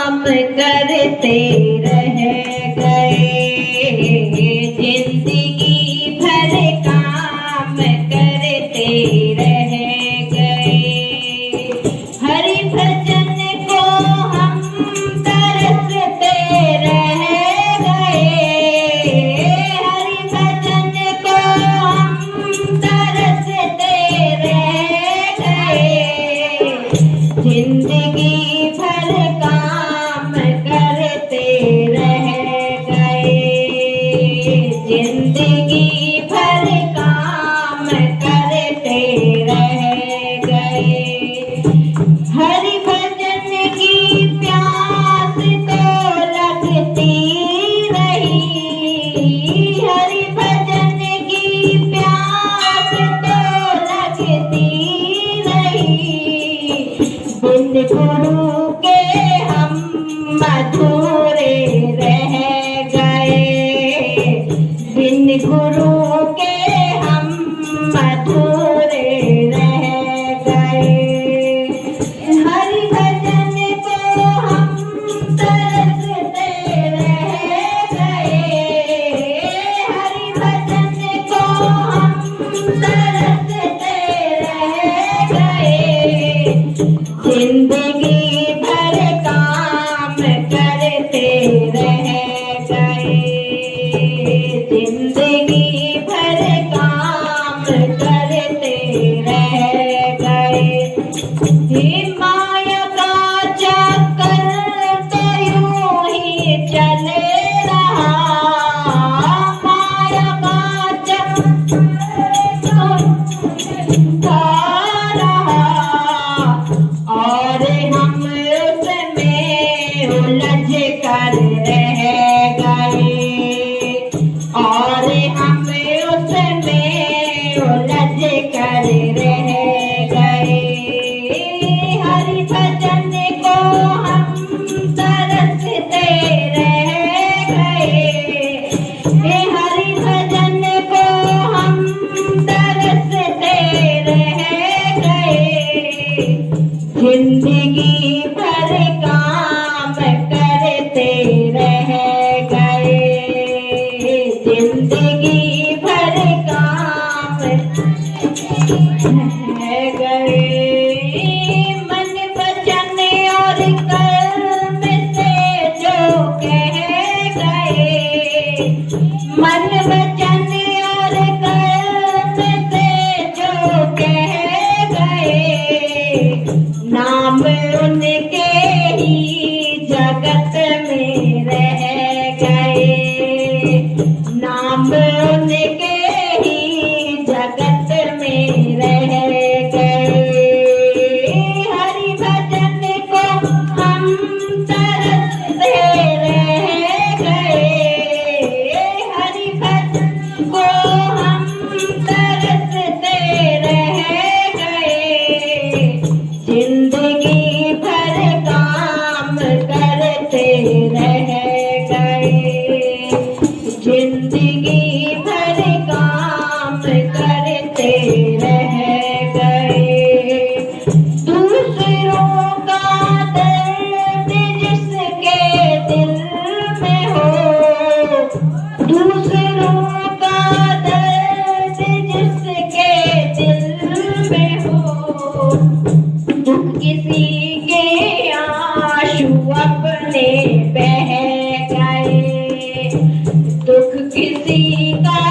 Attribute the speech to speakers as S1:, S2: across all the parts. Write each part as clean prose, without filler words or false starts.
S1: काम करते रह गए, जिंदगी भर काम करते रह गए। हरि भजन को हम तरसते रह गए, हरि भजन को हम तरसते रह गए। जिंदगी भर काम करते रह गए, जिंदगी भर काम करते रह गए। हरि भजन की प्यास तो लगती रही, हरि भजन की प्यास तो लगती रही। बिन गुरु के हम अधूरे रह गए, बिन गुरु के हम अधूरे रह गए। हरि भजन को हम तरसते रह गए, हरि भजन को हम तरसते रह गए। जिंदगी भर काम करते रह गए, जिंदगी भर काम करते रह गए। हे माया का चक्कर तो यूं ही चल रहा, माया का चक्कर तो रहा, और हम उसमें उलझ कर रह गए, और हम उसमें उलझ कर रह गए। हरि भजन को हम तरसते रह गए, हरि भजन को हम तरसते रह गए। जिंदगी भर काम करते रह गए, जिंदगी भर काम रह गए। मन वचन और कर्म से जो कह गए, मन वचन और कर्म से जो कह गए। नाम उनके ही जगत में रह गए, नाम उनके ही जगत में रह गए। हरि भजन को हम तरसते रह गए, हरि भजन को हम तरसते रह गए। जिंदगी भर काम करते रह गए, जिंदगी भर काम करते रह गए। दूसरों का दर्द जिसके दिल में हो, दूसरों का दर्द जिसके दिल में हो। दुख किसी के आंसू अपने बह गए, दुख किसी का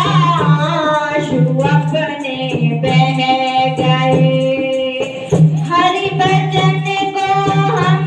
S1: आंसू अपने बह गए। हरि भजन को हम